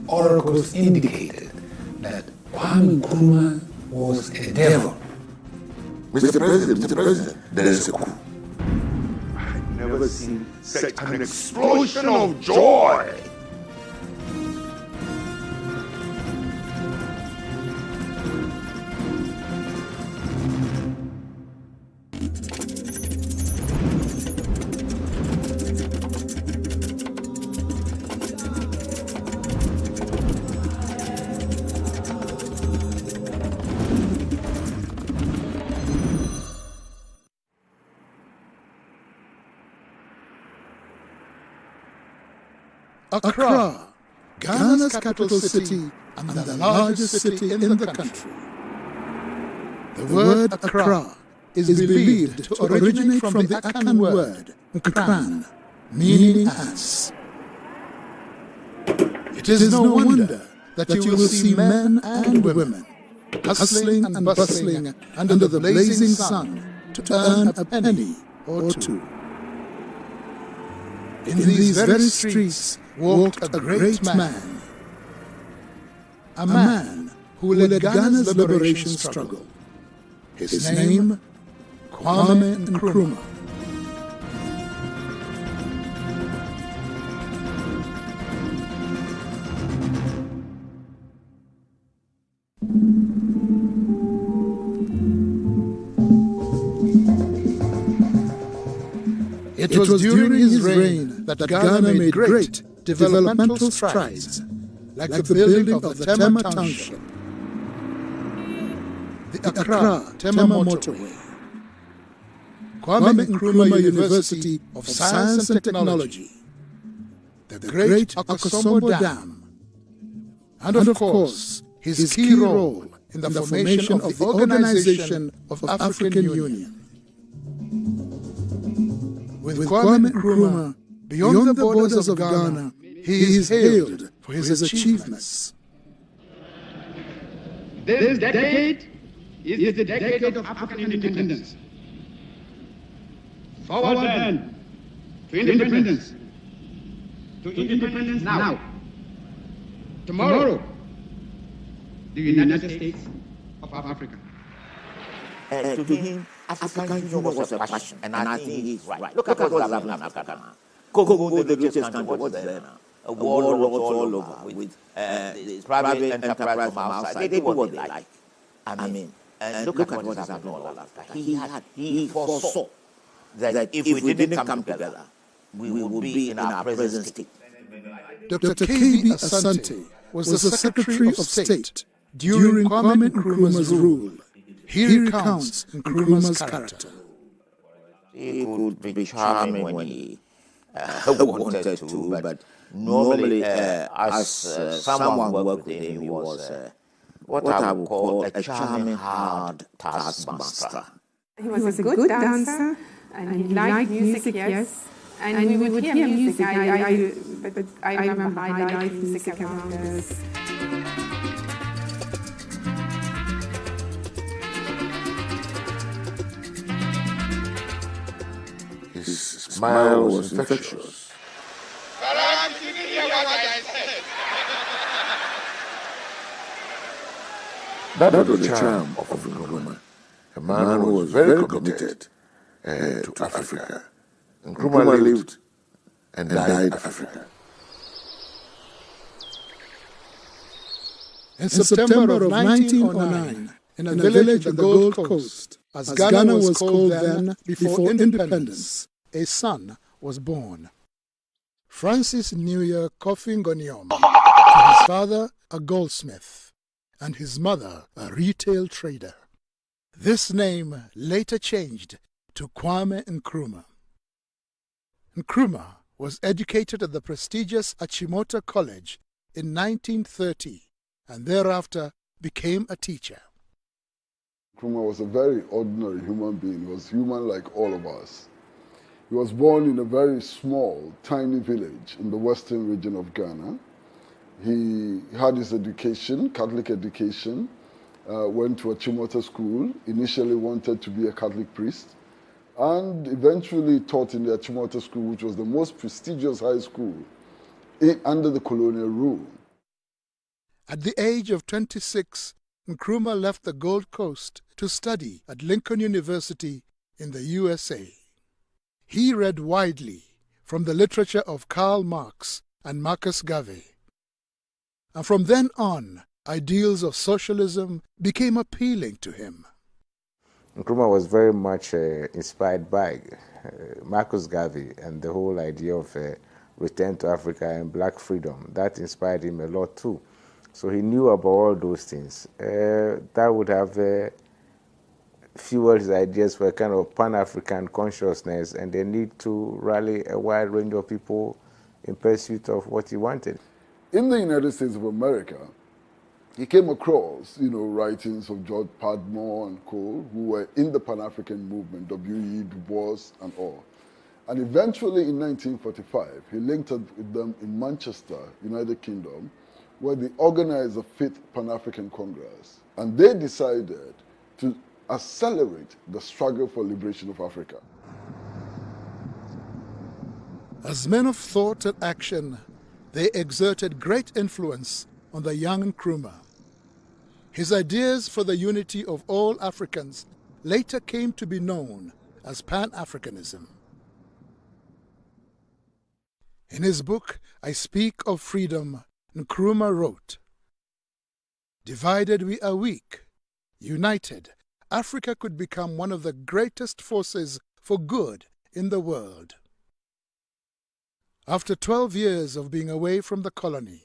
Oracles indicated that Kwame Nkrumah was a devil. Mr. President, there is a coup. I've never seen such an explosion of joy. Accra, Ghana's capital city and the largest city in the country. The word Accra is believed to originate from the Akan word nkran, meaning ass. It is no wonder that you will see men and women hustling and bustling under the blazing sun to earn a penny or two. In these very streets walked a great man, a man who led Ghana's liberation struggle. His name, Kwame Nkrumah. It was during his reign that Ghana made great developmental strides, like the building of the Tema Township, the Accra-Tema Motorway, Kwame Nkrumah University of Science and Technology, the Great Akosombo Dam, and of course, his key role in the formation of the Organization of African Union. With Kwame Nkrumah, beyond the borders of Ghana, he is hailed for his achievements. This decade is the decade of African independence. Forward then to independence. To independence now. Tomorrow, the United States of Africa. To him, African Union was a passion, and I think he's right. Look at what's happening in Africa now. Congo, the richest country, what's there now? A warlords all over with private enterprise from outside. They did what they like. I mean, and look at what has happened all Africa. He foresaw that if we didn't come together, we would be in our present state. Dr. K.B. Asante was the Secretary of State during Kwame Nkrumah's rule. Here recounts Nkrumah's character. He could be charming when he wanted to, but normally, as someone worked with him, he was what I would call a charming, hard taskmaster. He was a good dancer, and he liked music, yes. And we would hear music. But I remember I liked music around us. His smile was infectious. That was the charm of Nkrumah. a man who was very committed to Africa. Nkrumah lived and died Africa. In September of 1909, in a village on the Gold Coast, as Ghana was called then before independence, a son was born. Francis Newyer Kofi Ngoniom, to his father a goldsmith, and his mother a retail trader. This name later changed to Kwame Nkrumah. Nkrumah was educated at the prestigious Achimota College in 1930 and thereafter became a teacher. Nkrumah was a very ordinary human being. He was human like all of us. He was born in a very small, tiny village in the western region of Ghana. He had his education, Catholic education, went to a Achimota school, initially wanted to be a Catholic priest, and eventually taught in the Achimota school, which was the most prestigious high school under the colonial rule. At the age of 26, Nkrumah left the Gold Coast to study at Lincoln University in the USA. He read widely from the literature of Karl Marx and Marcus Garvey. And from then on, ideals of socialism became appealing to him. Nkrumah was very much inspired by Marcus Garvey and the whole idea of return to Africa and black freedom. That inspired him a lot too. So he knew about all those things. That would have fueled his ideas for a kind of Pan-African consciousness and the need to rally a wide range of people in pursuit of what he wanted. In the United States of America, he came across, writings of George Padmore and co, who were in the Pan-African movement, W.E. Du Bois and all. And eventually in 1945, he linked up with them in Manchester, United Kingdom, where they organized the 5th Pan-African Congress. And they decided to accelerate the struggle for liberation of Africa. As men of thought and action, they exerted great influence on the young Nkrumah. His ideas for the unity of all Africans later came to be known as Pan-Africanism. In his book, I Speak of Freedom, Nkrumah wrote, "Divided we are weak. United, Africa could become one of the greatest forces for good in the world." After 12 years of being away from the colony,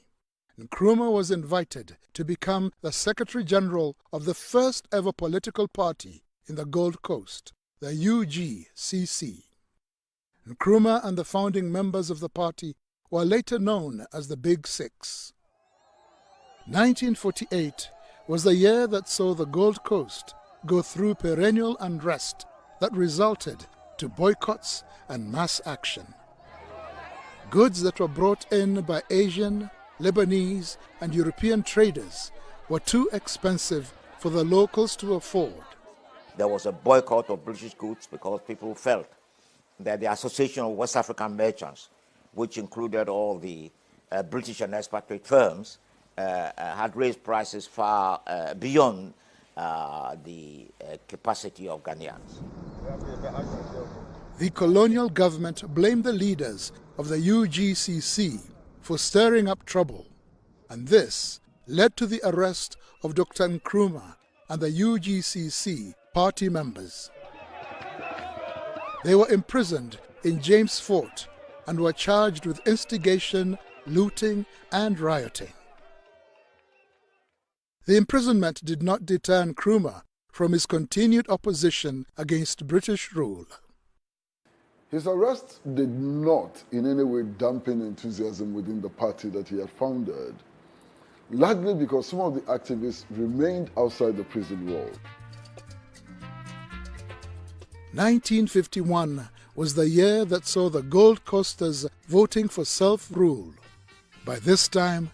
Nkrumah was invited to become the Secretary General of the first ever political party in the Gold Coast, the UGCC. Nkrumah and the founding members of the party were later known as the Big Six. 1948 was the year that saw the Gold Coast go through perennial unrest that resulted to boycotts and mass action. Goods that were brought in by Asian, Lebanese, and European traders were too expensive for the locals to afford. There was a boycott of British goods because people felt that the Association of West African Merchants, which included all the British and expatriate firms, had raised prices far beyond the capacity of Ghanaians. The colonial government blamed the leaders of the UGCC for stirring up trouble, and this led to the arrest of Dr. Nkrumah and the UGCC party members. They were imprisoned in James Fort and were charged with instigation, looting, and rioting. The imprisonment did not deter Nkrumah from his continued opposition against British rule. His arrest did not in any way dampen enthusiasm within the party that he had founded, largely because some of the activists remained outside the prison wall. 1951 was the year that saw the Gold Coasters voting for self-rule. By this time,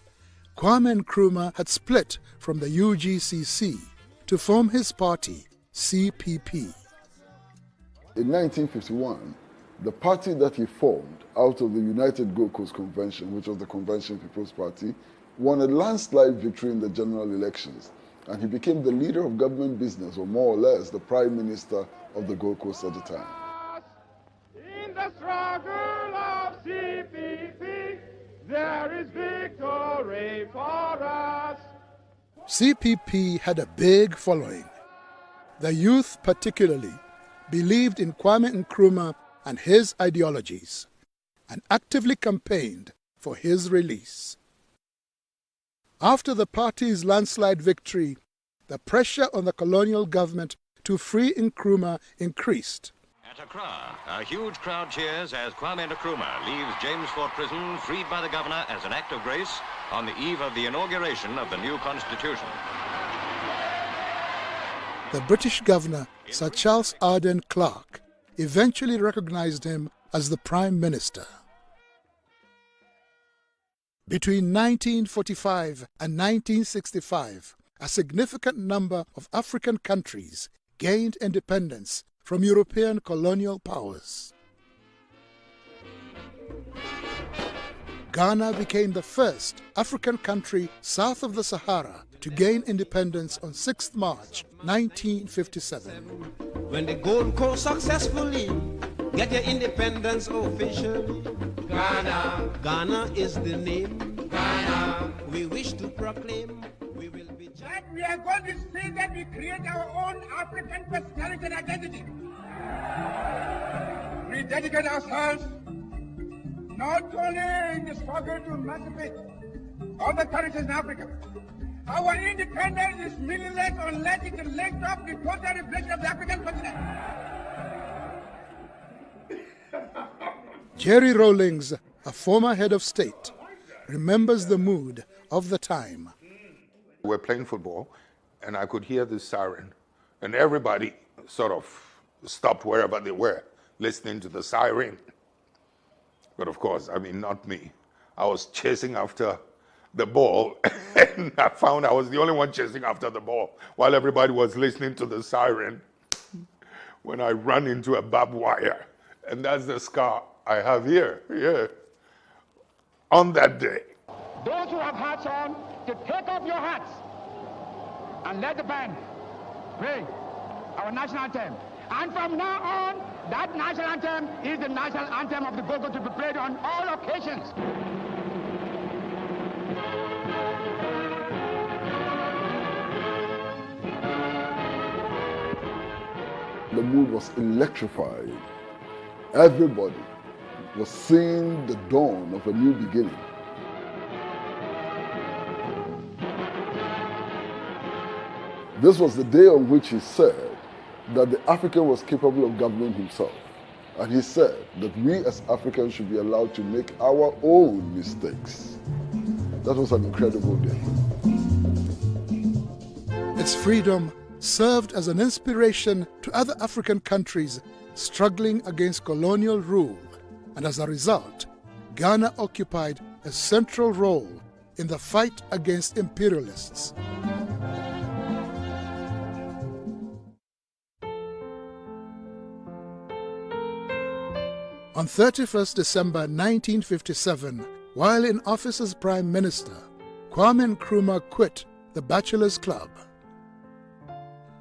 Kwame Nkrumah had split from the UGCC to form his party, CPP. In 1951, the party that he formed out of the United Gold Coast Convention, which was the Convention People's Party, won a landslide victory in the general elections and he became the leader of government business, or more or less the prime minister of the Gold Coast at the time. In the struggle of CPP, there is victory for us. CPP had a big following. The youth particularly believed in Kwame Nkrumah and his ideologies and actively campaigned for his release. After the party's landslide victory, the pressure on the colonial government to free Nkrumah increased. At Accra, a huge crowd cheers as Kwame Nkrumah leaves James Fort Prison freed by the governor as an act of grace on the eve of the inauguration of the new constitution. The British governor, Sir Charles Arden Clark, eventually recognized him as the Prime Minister. Between 1945 and 1965, a significant number of African countries gained independence from European colonial powers. Ghana became the first African country south of the Sahara to gain independence on 6th March 1957. When the Gold Coast successfully get your independence officially, Ghana is the name. Ghana, we wish to proclaim. We will be. That we are going to say that we create our own African personality and identity. We dedicate ourselves not only in the struggle to emancipate other countries in Africa. Our independence is meaningless unless it is linked up with total reflection of the African continent. Jerry Rawlings, a former head of state, remembers the mood of the time. We were playing football, and I could hear the siren, and everybody sort of stopped wherever they were, listening to the siren. But of course, I mean, not me. I was chasing after the ball, and I found I was the only one chasing after the ball while everybody was listening to the siren when I ran into a barbed wire. And that's the scar I have here, on that day. Those who have hats on, to take off your hats and let the band play our national anthem. And from now on, that national anthem is the national anthem of the Gogo to be played on all occasions. The mood was electrified. Everybody was seeing the dawn of a new beginning. This was the day on which he said that the African was capable of governing himself. And he said that we as Africans should be allowed to make our own mistakes. That was an incredible day. Its freedom served as an inspiration to other African countries struggling against colonial rule, and as a result, Ghana occupied a central role in the fight against imperialists. On 31st December 1957, while in office as Prime Minister, Kwame Nkrumah quit the Bachelors Club.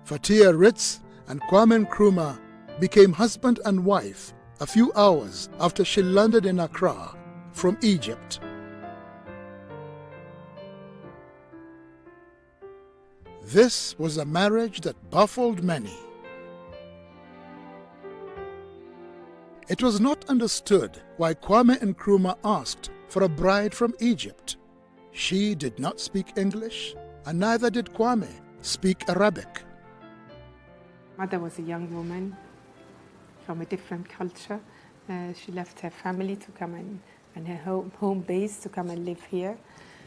Fatia Ritz and Kwame Nkrumah became husband and wife a few hours after she landed in Accra from Egypt. This was a marriage that baffled many. It was not understood why Kwame Nkrumah asked for a bride from Egypt. She did not speak English, and neither did Kwame speak Arabic. Mother was a young woman from a different culture. She left her family to come and her home base to come and live here.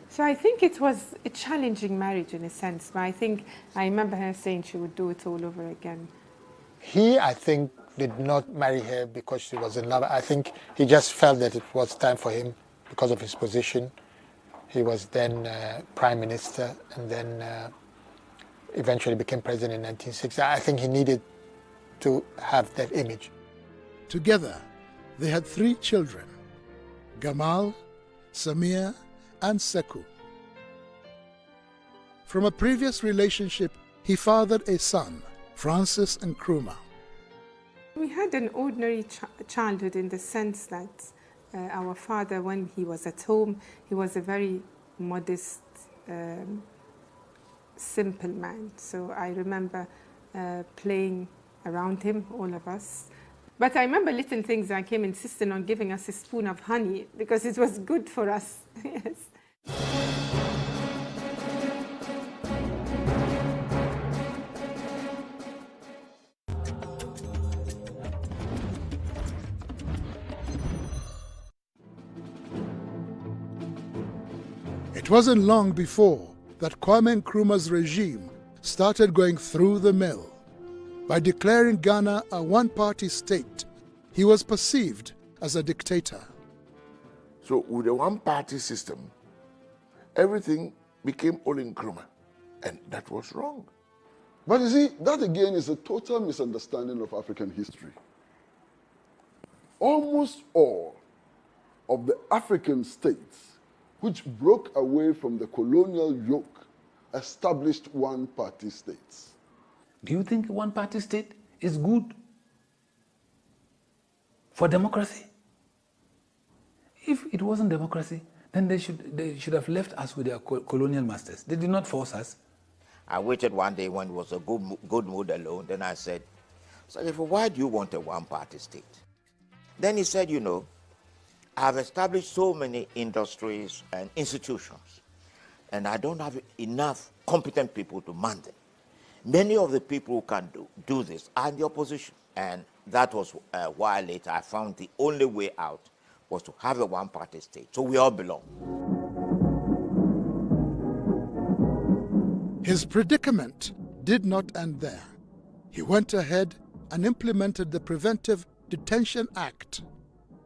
So I think it was a challenging marriage in a sense, but I remember her saying she would do it all over again. He, I think, did not marry her because she was in love. I think he just felt that it was time for him because of his position. He was then Prime Minister and then eventually became President in 1960. I think he needed to have that image. Together, they had 3 children, Gamal, Samir, and Sekou. From a previous relationship, he fathered a son, Francis Nkrumah. We had an ordinary childhood in the sense that our father, when he was at home, he was a very modest, simple man. So I remember playing around him, all of us. But I remember little things like him insisting on giving us a spoon of honey because it was good for us. Yes. It wasn't long before that Kwame Nkrumah's regime started going through the mill. By declaring Ghana a one-party state, he was perceived as a dictator. So with a one-party system, everything became all Nkrumah, and that was wrong. But you see, that again is a total misunderstanding of African history. Almost all of the African states which broke away from the colonial yoke established one-party states. Do you think a one-party state is good for democracy? If it wasn't democracy, then they should have left us with their colonial masters. They did not force us. I waited one day when it was a good mood alone. Then I said, why do you want a one-party state? Then he said, you know, I've established so many industries and institutions, and I don't have enough competent people to man them. Many of the people who can do this are in the opposition. And that was why later I found the only way out was to have a one-party state. So we all belong. His predicament did not end there. He went ahead and implemented the Preventive Detention Act.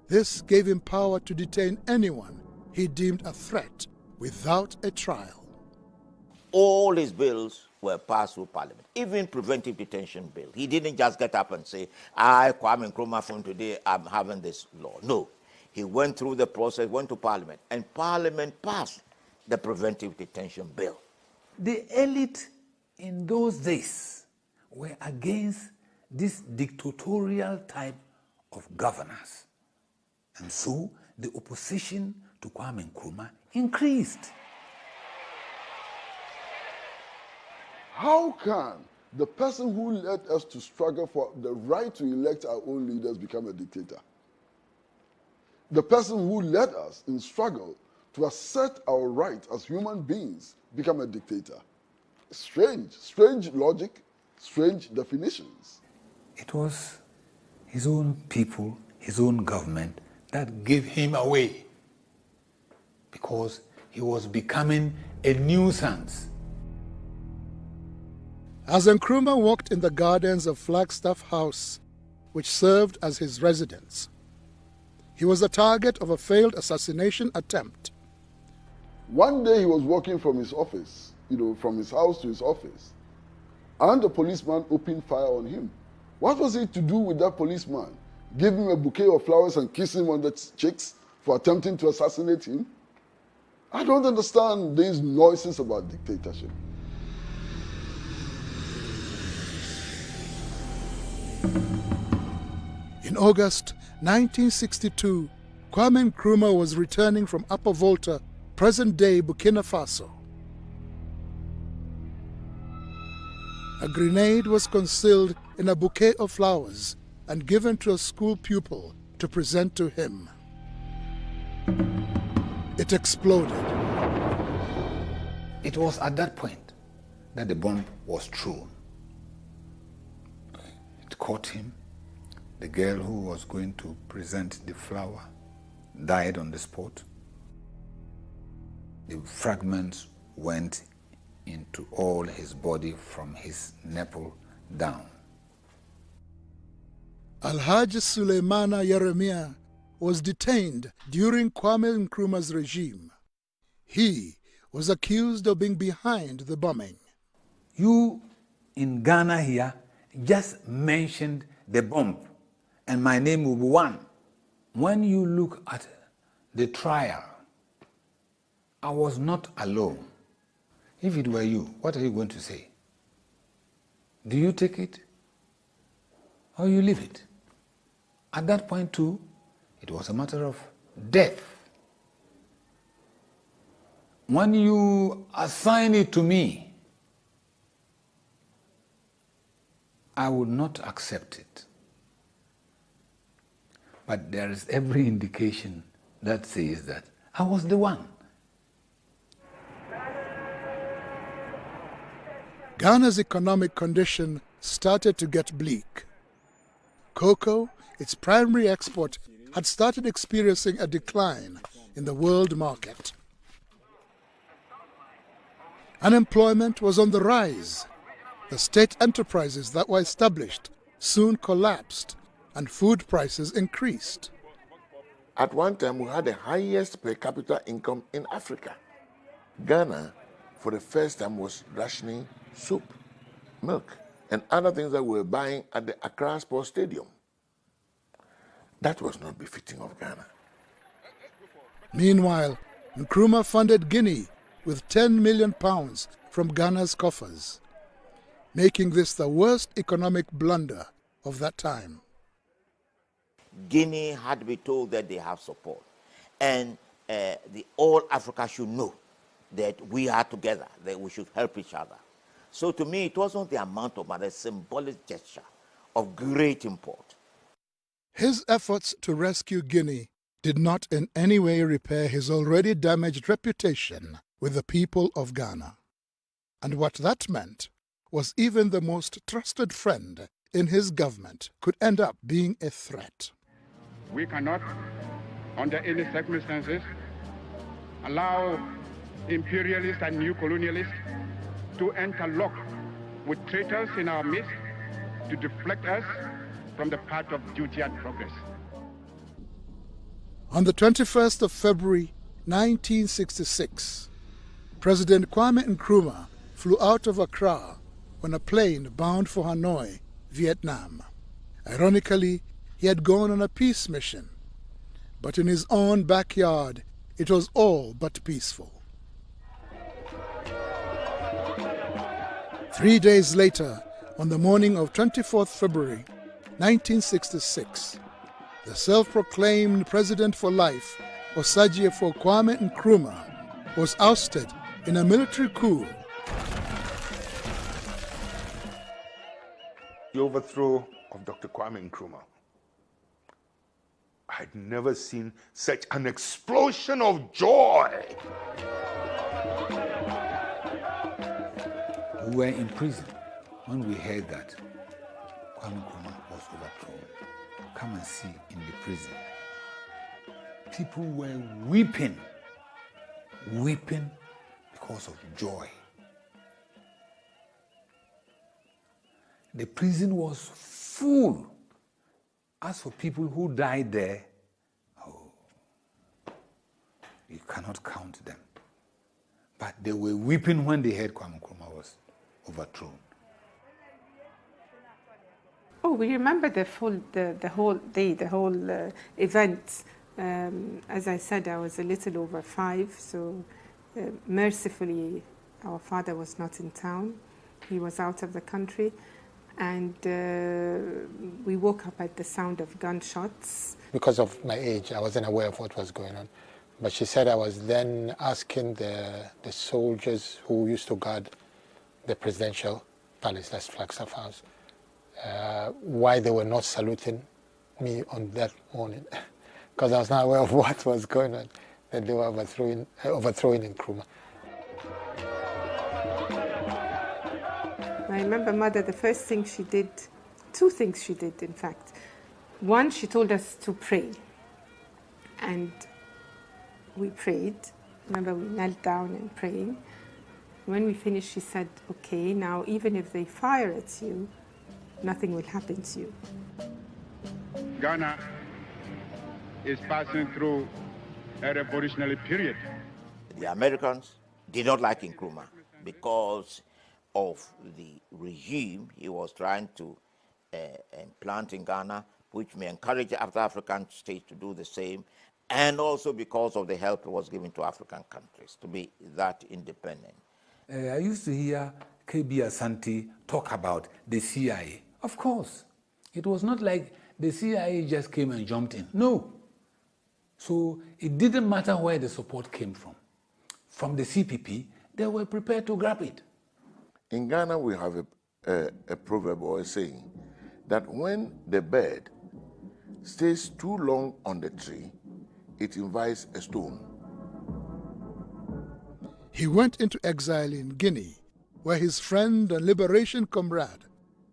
This gave him power to detain anyone he deemed a threat without a trial. All his bills were passed through Parliament, even preventive detention bill. He didn't just get up and say, I, Kwame Nkrumah, from today, I'm having this law. No, he went through the process, went to Parliament, and Parliament passed the preventive detention bill. The elite in those days were against this dictatorial type of governance. And so the opposition to Kwame Nkrumah increased. How can the person who led us to struggle for the right to elect our own leaders become a dictator? The person who led us in struggle to assert our right as human beings become a dictator. Strange logic, strange definitions. It was his own people, his own government that gave him away because he was becoming a nuisance. As Nkrumah walked in the gardens of Flagstaff House, which served as his residence, he was the target of a failed assassination attempt. One day he was walking from his office, from his house to his office, and a policeman opened fire on him. What was it to do with that policeman? Give him a bouquet of flowers and kiss him on the cheeks for attempting to assassinate him? I don't understand these noises about dictatorship. In August 1962, Kwame Nkrumah was returning from Upper Volta, present-day Burkina Faso. A grenade was concealed in a bouquet of flowers and given to a school pupil to present to him. It exploded. It was at that point that the bomb was thrown. It caught him. The girl who was going to present the flower died on the spot. The fragments went into all his body from his nipple down. Alhaji Suleimana Yeremia was detained during Kwame Nkrumah's regime. He was accused of being behind the bombing. You in Ghana here just mentioned the bomb, and my name will be one. When you look at the trial, I was not alone. If it were you, what are you going to say? Do you take it or you leave it? At that point too, it was a matter of death. When you assign it to me, I would not accept it. But there is every indication that says that I was the one. Ghana's economic condition started to get bleak. Cocoa, its primary export, had started experiencing a decline in the world market. Unemployment was on the rise. The state enterprises that were established soon collapsed, and food prices increased. At one time, we had the highest per capita income in Africa. Ghana, for the first time, was rationing soup, milk, and other things that we were buying at the Accra Sports Stadium. That was not befitting of Ghana. Meanwhile, Nkrumah funded Guinea with £10 million from Ghana's coffers, making this the worst economic blunder of that time. Guinea had to be told that they have support. And all Africa should know that we are together, that we should help each other. So to me, it wasn't the amount of money, a symbolic gesture of great import. His efforts to rescue Guinea did not in any way repair his already damaged reputation with the people of Ghana. And what that meant was even the most trusted friend in his government could end up being a threat. We cannot, under any circumstances, allow imperialists and new colonialists to interlock with traitors in our midst to deflect us from the path of duty and progress. On the 21st of February 1966, President Kwame Nkrumah flew out of Accra on a plane bound for Hanoi, Vietnam. Ironically, he had gone on a peace mission, but in his own backyard, it was all but peaceful. 3 days later, on the morning of 24th February 1966, the self-proclaimed president for life, Osagyefo Kwame Nkrumah, was ousted in a military coup. The overthrow of Dr. Kwame Nkrumah. I'd never seen such an explosion of joy. We were in prison when we heard that Kwame Nkrumah was overthrown. Come and see in the prison. People were weeping because of joy. The prison was full. As for people who died there, you cannot count them. But they were weeping when they heard Kwame Nkrumah was overthrown. Oh, we remember the whole day, the whole event. As I said, I was a little over 5, so mercifully our father was not in town. He was out of the country. And we woke up at the sound of gunshots. Because of my age, I wasn't aware of what was going on. But she said I was then asking the soldiers who used to guard the presidential palace, that's Flagstaff House, why they were not saluting me on that morning. Because I was not aware of what was going on, that they were overthrowing Nkrumah. I remember Mother, the first thing she did, 2 things she did, in fact. One, she told us to pray. And we prayed. Remember, we knelt down and praying. When we finished, she said, okay, now even if they fire at you, nothing will happen to you. Ghana is passing through a revolutionary period. The Americans did not like Nkrumah because of the regime he was trying to implant in Ghana, which may encourage other African states to do the same, and also because of the help it was given to African countries to be that independent. I used to hear KB Asante talk about the CIA. Of course, it was not like the CIA just came and jumped in. No. So it didn't matter where the support came from. From the CPP, they were prepared to grab it. In Ghana, we have a proverb or a saying that when the bird stays too long on the tree, it invites a stone. He went into exile in Guinea, where his friend and liberation comrade,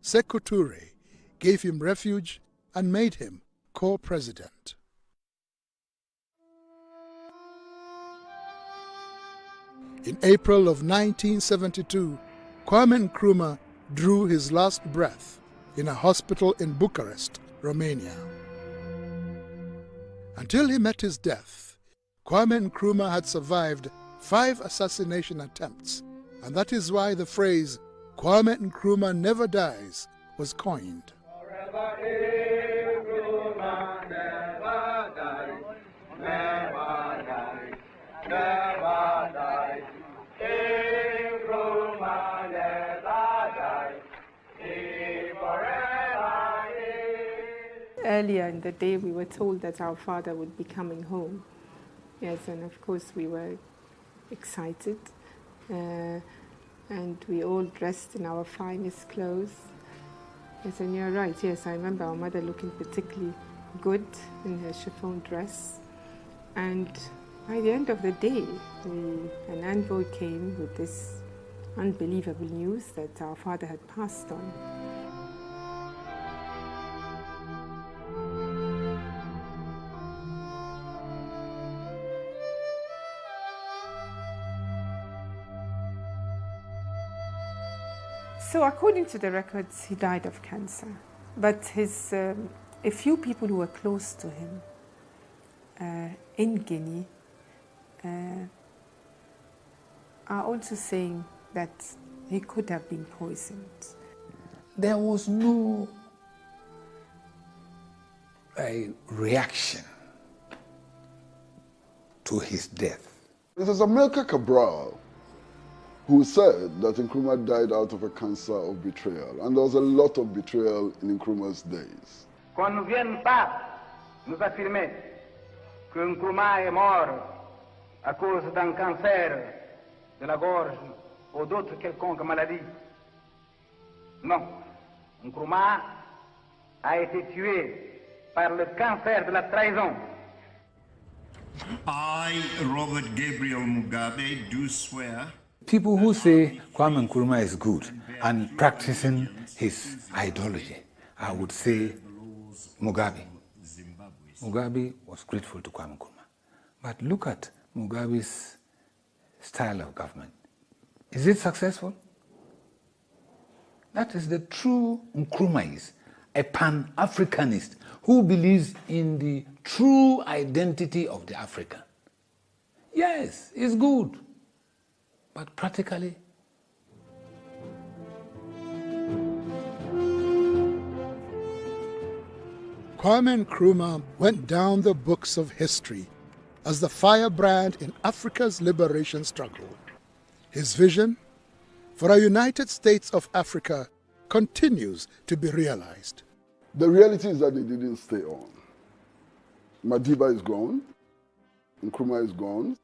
Sekou Touré, gave him refuge and made him co-president. In April of 1972, Kwame Nkrumah drew his last breath in a hospital in Bucharest, Romania. Until he met his death, Kwame Nkrumah had survived 5 assassination attempts, and that is why the phrase, Kwame Nkrumah never dies, was coined. Earlier in the day, we were told that our father would be coming home. Yes, and of course we were excited, and we all dressed in our finest clothes. Yes, and you're right. Yes, I remember our mother looking particularly good in her chiffon dress. And by the end of the day, an envoy came with this unbelievable news that our father had passed on. So according to the records, he died of cancer. But a few people who were close to him in Guinea are also saying that he could have been poisoned. There was no reaction to his death. It is Amilcar Cabral who said that Nkrumah died out of a cancer of betrayal. And there was a lot of betrayal in Nkrumah's days. Qu'on ne vienne pas nous affirmer que Nkrumah est mort à cause d'un cancer de la gorge ou d'autres quelconques maladies. Non, Nkrumah a été tué par le cancer de la trahison. I, Robert Gabriel Mugabe, do swear. People who say Kwame Nkrumah is good and practicing his ideology, I would say Mugabe. Mugabe was grateful to Kwame Nkrumah. But look at Mugabe's style of government. Is it successful? That is the true Nkrumahist, a Pan-Africanist who believes in the true identity of the African. Yes, it's good. But practically, Kwame Nkrumah went down the books of history as the firebrand in Africa's liberation struggle. His vision for a United States of Africa continues to be realized. The reality is that they didn't stay on. Madiba is gone, Nkrumah is gone,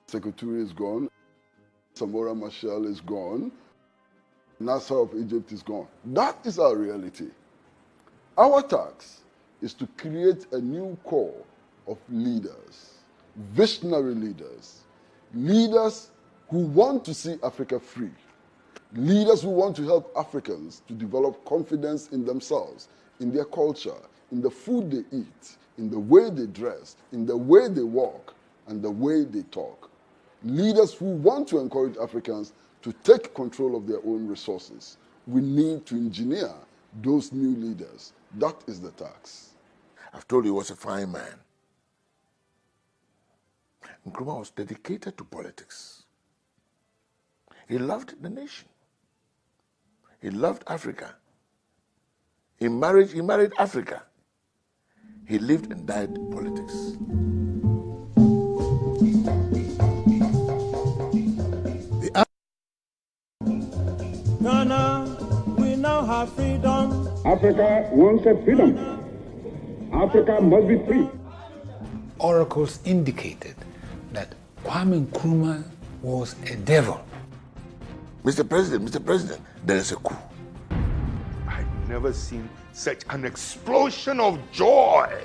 Sekou Touré is gone, Samora Machel is gone, Nasser of Egypt is gone. That is our reality. Our task is to create a new core of leaders, visionary leaders, leaders who want to see Africa free, leaders who want to help Africans to develop confidence in themselves, in their culture, in the food they eat, in the way they dress, in the way they walk, and the way they talk. Leaders who want to encourage Africans to take control of their own resources. We need to engineer those new leaders. That is the task. I've told you he was a fine man. Nkrumah was dedicated to politics. He loved the nation. He loved Africa. In marriage, he married Africa. He lived and died politics. Africa wants a freedom. Africa must be free. Oracles indicated that Kwame Nkrumah was a devil. Mr. President, there is a coup. I've never seen such an explosion of joy